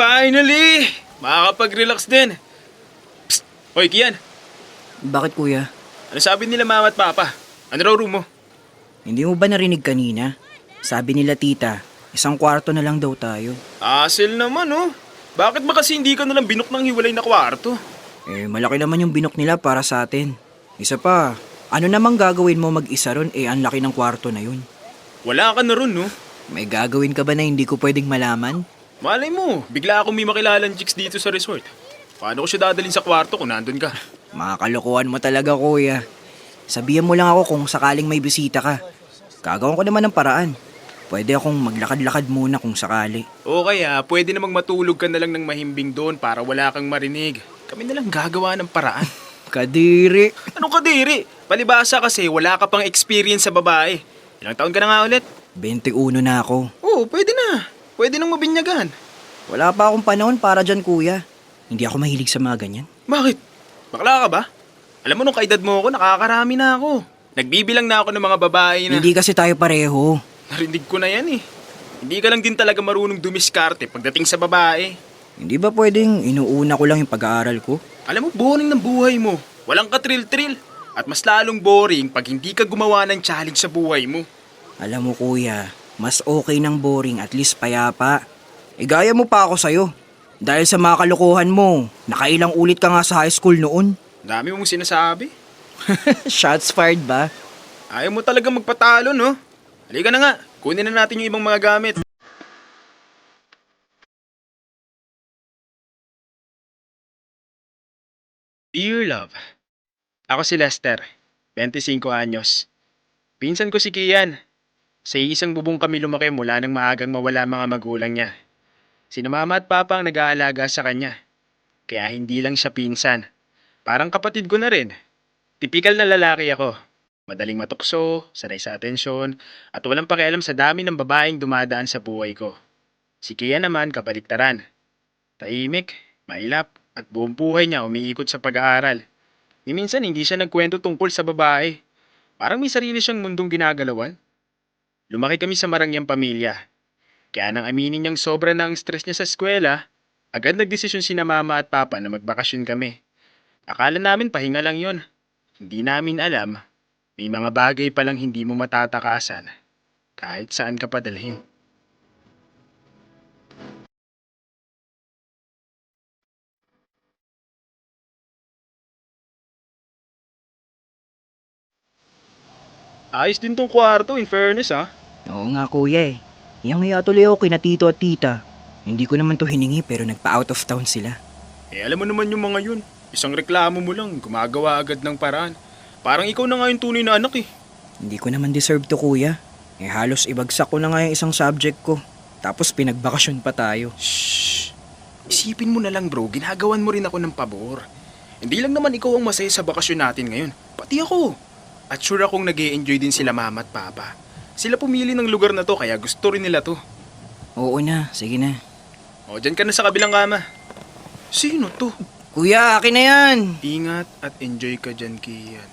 Finally! Makakapag-relax din. Psst! Hoy, Kian. Bakit kuya? Ano sabi nila mama at papa? Ano raw room mo? Hindi mo ba narinig kanina? Sabi nila tita, isang kwarto na lang daw tayo. Hassle naman, oh. Bakit ba kasi hindi ka nalang binok ng hiwalay na kwarto? Malaki naman yung binok nila para sa atin. Isa pa, ano namang gagawin mo mag-isa ron ang laki ng kwarto na yun. Wala ka na ron, no? May gagawin ka ba na hindi ko pwedeng malaman? Malay mo, bigla akong may makilalang chicks dito sa resort. Paano ko siya dadalhin sa kwarto kung nandun ka? Makakalokohan mo talaga kuya. Sabihan mo lang ako kung sakaling may bisita ka. Gagawin ko naman ng paraan. Pwede akong maglakad-lakad muna kung sakali. O kaya, pwede namang matulog ka na lang ng mahimbing doon para wala kang marinig. Kami na lang gagawa ng paraan. Kadiri. Anong kadiri? Palibasa kasi wala ka pang experience sa babae. Ilang taon ka na nga ulit? 21 na ako. Oo, pwede na. Pwede nang mabinyagan. Wala pa akong panahon para dyan kuya. Hindi ako mahilig sa mga ganyan. Bakit? Bakla ka ba? Alam mo, nung kaedad mo ako, nakakarami na ako. Nagbibilang na ako ng mga babae na... Hindi kasi tayo pareho. Narinig ko na yan eh. Hindi ka lang din talaga marunong dumiskarte pagdating sa babae. Hindi ba pwedeng inuuna ko lang yung pag-aaral ko? Alam mo, boring ng buhay mo. Walang katril-tril. At mas lalong boring pag hindi ka gumawa ng challenge sa buhay mo. Alam mo kuya, mas okay ng boring at least payapa. Gaya mo pa ako sa'yo. Dahil sa mga kalokohan mo, nakailang ulit ka nga sa high school noon. Dami mong sinasabi. Shots fired ba? Ayaw mo talaga magpatalo, no? Halika na nga, kunin na natin yung ibang mga gamit. Dear Love, ako si Lester, 25 anyos. Pinsan ko si Kian. Sa isang bubong kami lumaki mula nang maagang mawala mga magulang niya. Sina mama at papa ang nag-aalaga sa kanya. Kaya hindi lang siya pinsan. Parang kapatid ko na rin. Tipikal na lalaki ako. Madaling matukso, sanay sa atensyon, at walang pakialam sa dami ng babaeng dumadaan sa buhay ko. Si Kian naman kabaliktaran. Tahimik, mailap, at buong buhay niya umiikot sa pag-aaral. Minsan hindi siya nagkwento tungkol sa babae. Parang may sarili siyang mundong ginagalawan. Lumaki kami sa marangyang pamilya. Kaya nang aminin niyang sobra na ang stress niya sa eskwela, agad nagdesisyon sina mama at papa na magbakasyon kami. Akala namin pahinga lang yon. Hindi namin alam, may mga bagay palang hindi mo matatakasan kahit saan ka padalhin. Ayos din tong kwarto, in fairness ha. Oo nga kuya eh. Yang hiya tuloy ako kina tito at tita. Hindi ko naman to hiningi pero nagpa-out of town sila. Alam mo naman yung mga yun. Isang reklamo mo lang, gumagawa agad ng paraan. Parang ikaw na nga yung tunay na anak eh. Hindi ko naman deserve to kuya. Halos ibagsak ko na nga yung isang subject ko. Tapos pinagbakasyon pa tayo. Shhh! Isipin mo na lang bro, ginagawan mo rin ako ng pabor. Hindi lang naman ikaw ang masaya sa bakasyon natin ngayon, pati ako. At sure akong nag-e-enjoy din sila mama at papa. Sila pumili ng lugar na to kaya gusto rin nila to. Oo na, sige na. O, dyan ka na sa kabilang kama. Sino to? Kuya, akin na yan. Ingat at enjoy ka dyan, Kian.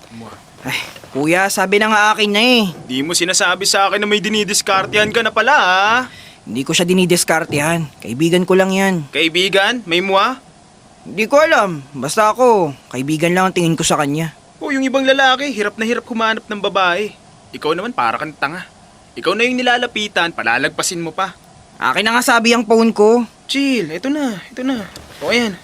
Ay, kuya, sabi na nga akin na eh. Di mo sinasabi sa akin na may dinidiskartehan ka na pala ha? Hindi ko siya dinidiskartehan. Kaibigan ko lang yan. Kaibigan? May muha? Hindi ko alam. Basta ako, kaibigan lang ang tingin ko sa kanya. O yung ibang lalaki, hirap na hirap humanap ng babae. Ikaw naman para kang tanga. Ikaw na yung nilalapitan, palalagpasin mo pa. Akin na nga sabi ang phone ko. Chill, ito na, ito na. O ayan.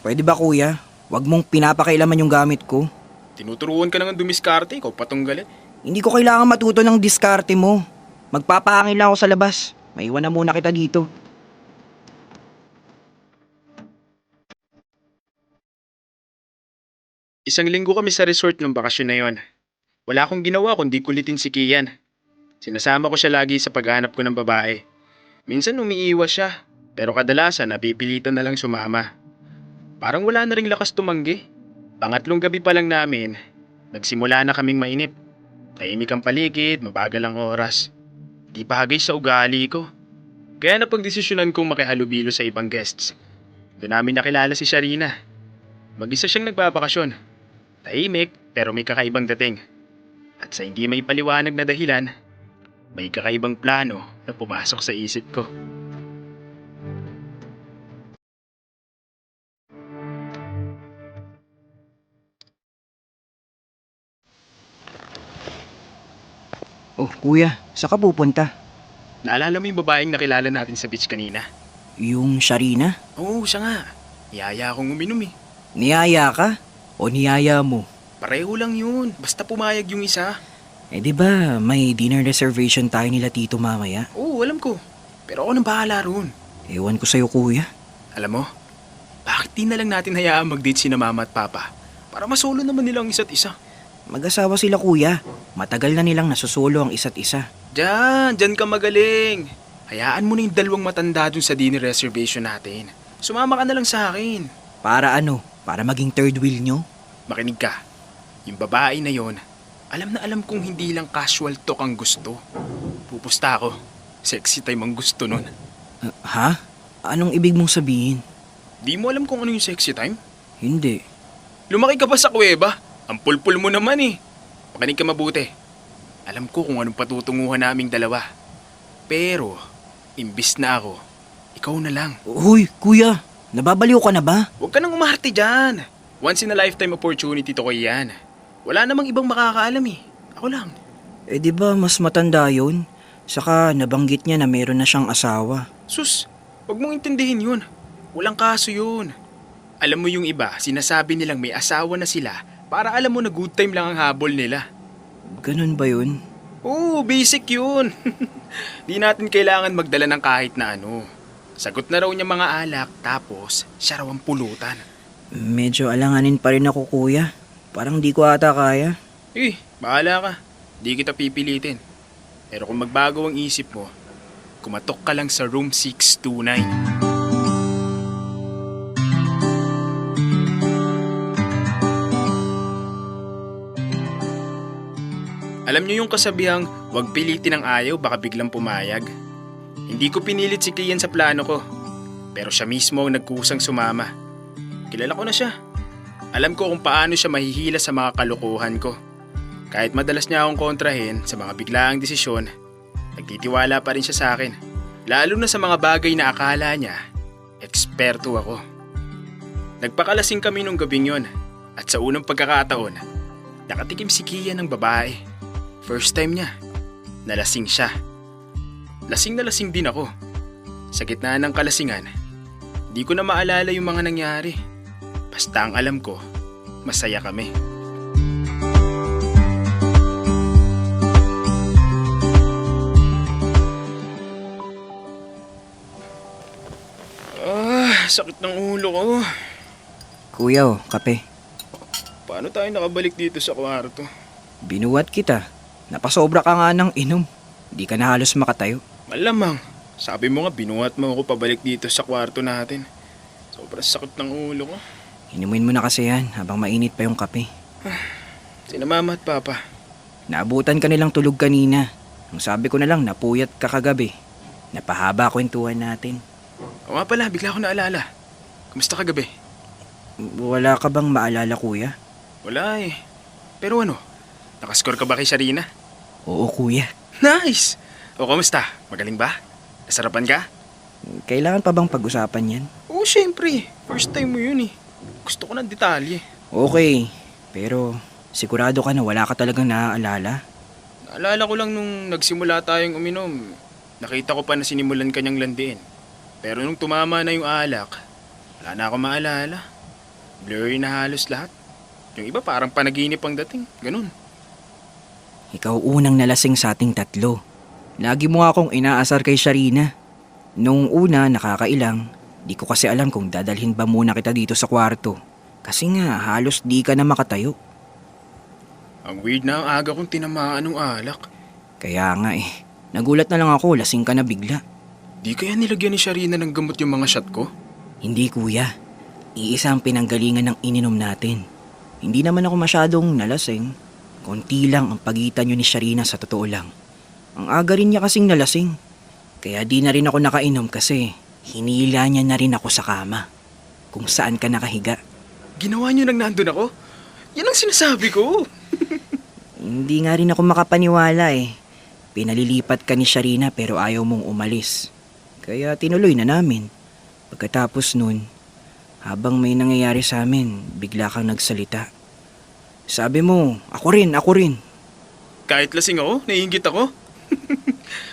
Pwede ba kuya? Huwag mong pinapakailaman yung gamit ko. Tinuturuan ka na nga dumiskarte, ikaw patong galit. Hindi ko kailangan matuto ng diskarte mo. Magpapahangin lang ako sa labas. Maiwan na muna kita dito. Isang linggo kami sa resort ng bakasyon na yon. Wala akong ginawa kundi kulitin si Kian. Sinasama ko siya lagi sa paghanap ko ng babae. Minsan umiiwas siya, pero kadalasan napipilitan na lang sumama. Parang wala na ring lakas tumanggi. Pangatlong gabi pa lang namin, nagsimula na kaming mainip. Tahimik ang paligid, mabagal ang oras. Di bagay sa ugali ko. Kaya napagdesisyonan kong makihalubilo sa ibang guests. Doon namin nakilala si Sharina. Mag-isa siyang nagbabakasyon. Tahimik pero may kakaibang dating. At sa hindi may paliwanag na dahilan, may kakaibang plano na pumasok sa isip ko. Oh, kuya, saan ka pupunta? Naalala mo yung babaeng nakilala natin sa beach kanina? Yung Sharina? Oo, siya nga. Niyaya akong uminom eh. Niyaya ka? O niyaya mo? Pareho lang yun. Basta pumayag yung isa. Eh di ba may dinner reservation tayo nila tito mamaya? Oo, alam ko. Pero ako nang bahala roon. Ewan ko sa'yo kuya. Alam mo, bakit di na lang natin hayaan mag-date sina mama at papa? Para masolo naman nila ang isa't isa. Mag-asawa sila kuya. Matagal na nilang nasusulo ang isa't isa. Diyan ka magaling. Hayaan mo na yung dalawang matanda dun sa dinner reservation natin. Sumama ka na lang sa akin. Para ano? Para maging third wheel nyo? Makinig ka. Yung babae na yon, alam na alam kong hindi lang casual talk ang gusto. Pupusta ako. Sexy time ang gusto nun. Ha? Anong ibig mong sabihin? Di mo alam kung ano yung sexy time? Hindi. Lumaki ka pa sa kuweba. Ang pulpul mo naman eh. Makinig ka mabuti. Alam ko kung anong patutunguhan naming dalawa. Pero, imbis na ako, ikaw na lang. Huy, kuya. Nababaliw ka na ba? Huwag ka nang umarte dyan. Once in a lifetime opportunity to ko yan. Wala namang ibang makakaalam eh. Ako lang. Eh di ba mas matanda yun? Saka nabanggit niya na meron na siyang asawa. Sus, huwag mong intindihin yun. Walang kaso yun. Alam mo yung iba, sinasabi nilang may asawa na sila para alam mo na good time lang ang habol nila. Ganun ba yun? Oo, basic yun. Di natin kailangan magdala ng kahit na ano. Sagot na raw niya mga alak, tapos siya raw ang pulutan. Medyo alanganin pa rin ako kuya. Parang di ko ata kaya. Bahala ka. Di kita pipilitin. Pero kung magbago ang isip mo, kumatok ka lang sa room 629. Alam niyo yung kasabihang, huwag pilitin ang ayaw, baka biglang pumayag. Hindi ko pinilit si Kian sa plano ko. Pero siya mismo ang nagkusang sumama. Kilala ko na siya. Alam ko kung paano siya mahihila sa mga kalokohan ko. Kahit madalas niya akong kontrahin sa mga biglaang desisyon, nagtitiwala pa rin siya sa akin. Lalo na sa mga bagay na akala niya, eksperto ako. Nagpakalasing kami nung gabing yon. At sa unang pagkakataon, nakatikim si Kian ng babae. First time niya. Nalasing siya. Lasing na lasing din ako. Sa gitna ng kalasingan, di ko na maalala yung mga nangyari. Basta ang alam ko, masaya kami. Sakit ng ulo ko. Kuya oh, kape. Paano tayo nakabalik dito sa kwarto? Binuhat kita. Napasobra ka nga ng inom. Di ka na halos makatayo. Malamang. Sabi mo nga binuhat mo ako pabalik dito sa kwarto natin. Sobrang sakit ng ulo ko. Inumin mo na kasi yan habang mainit pa yung kape. Sina mama at papa. Naabutan ka nilang tulog kanina. Ang sabi ko na lang napuyat ka kagabi. Napahaba kwentuhan natin. O nga pala, bigla ko naalala. Kumusta ka gabi? Wala ka bang maalala kuya? Wala eh. Pero ano, nakascore ka ba kay Sharina? Oo kuya. Nice! O kamusta? Magaling ba? Nasarapan ka? Kailangan pa bang pag-usapan yan? Oo, syempre. First time mo yun eh. Gusto ko ng detalye. Okay, pero sigurado ka na wala ka talagang naaalala? Naalala ko lang nung nagsimula tayong uminom. Nakita ko pa na sinimulan kanyang landiin. Pero nung tumama na yung alak, wala na ako maalala. Blurry na halos lahat. Yung iba parang panaginip ang dating. Ganun. Ikaw unang nalasing sa ating tatlo. Lagi mo nga akong inaasar kay Sharina. Nung una, nakakailang. Di ko kasi alam kung dadalhin ba muna kita dito sa kwarto. Kasi nga, halos di ka na makatayo. Ang weird na ang aga kong tinamaan ng alak. Kaya nga eh. Nagulat na lang ako, lasing ka na bigla. Di kaya nilagyan ni Sharina ng gamot yung mga shot ko? Hindi kuya. Iisa ang pinanggalingan ng ininom natin. Hindi naman ako masyadong nalasing. Konti lang ang pagitan nyo ni Sharina sa totoo lang. Ang aga rin niya kasing nalasing. Kaya di na rin ako nakainom kasi hinila niya na rin ako sa kama. Kung saan ka nakahiga. Ginawa niyo nang nandun ako? Yan ang sinasabi ko. Hindi nga rin ako makapaniwala eh. Pinalilipat ka ni Sharina pero ayaw mong umalis. Kaya tinuloy na namin. Pagkatapos nun, habang may nangyayari sa amin, bigla kang nagsalita. Sabi mo, ako rin. kahit lasing ako, naiinggit ako.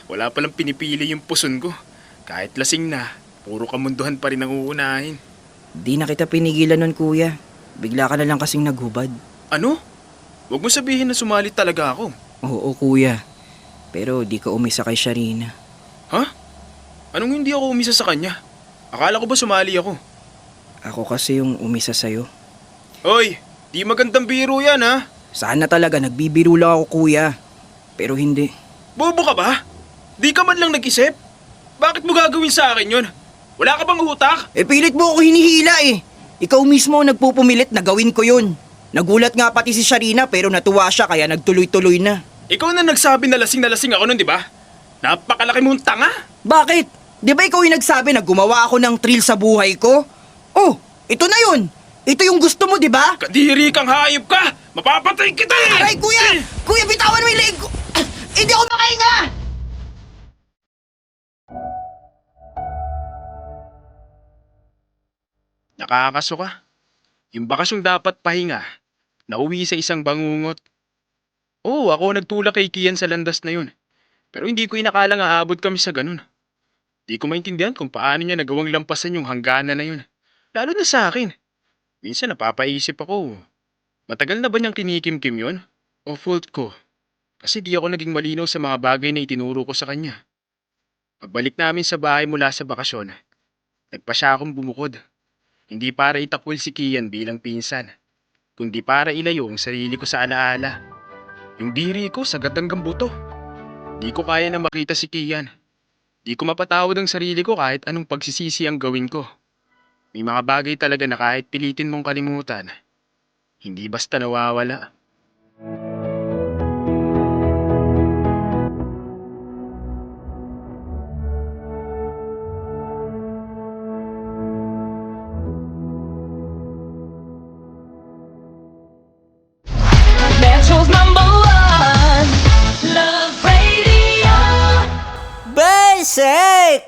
Wala palang pinipili yung puson ko. Kahit lasing na, puro kamunduhan pa rin ang uunahin. Di na kita pinigilan nun, kuya. Bigla ka na lang kasing naghubad. Ano? Huwag mo sabihin na sumali talaga ako. Oo, kuya. Pero di ka umisa kay Sharina. Ha? Anong hindi ako umisa sa kanya? Akala ko ba sumali ako? Ako kasi yung umisa sa'yo. Hoy, di magandang biro yan ha? Sana talaga nagbibiro lang ako, kuya. Pero hindi. Bobo ka ba? Di ka man lang nag-isip? Bakit mo gagawin sa akin yun? Wala ka bang utak? Pilit mo ako hinihila eh. Ikaw mismo ang nagpupumilit na gawin ko yun. Nagulat nga pati si Sharina pero natuwa siya kaya nagtuloy-tuloy na. Ikaw na nagsabi na lasing ako nun, di ba? Napakalaki mong tanga. Bakit? Di ba ikaw yung nagsabi na gumawa ako ng thrill sa buhay ko? Oh, ito na yun. Ito yung gusto mo, di ba? Kadiri kang hayop ka! Mapapatay kita eh! Aray, kuya! Kuya, bitawan mo yung leg ko! Hindi ako makahinga! Nakakaso ka. Yung bakasyong dapat pahinga, nauwi sa isang bangungot. Oo, ako nagtulak kay Kian sa landas na yun. Pero hindi ko inakalang aabot kami sa ganun. Di ko maintindihan kung paano niya nagawang lampasan yung hangganan na yun. Lalo na sa akin. Minsan napapaisip ako, matagal na ba niyang kinikimkim yun? O fault ko? Kasi di ako naging malinaw sa mga bagay na itinuro ko sa kanya. Pagbalik namin sa bahay mula sa bakasyon, nagpa siya akong bumukod. Hindi para itakwil si Kian bilang pinsan, kundi para ilayo ang sarili ko sa alaala. Yung diri ko sagat hanggang buto. Di ko kaya na makita si Kian. Di ko mapatawad ang sarili ko kahit anong pagsisisi ang gawin ko. May mga bagay talaga na kahit pilitin mong kalimutan, hindi basta nawawala. Metro's #1 Love Radio. Basic!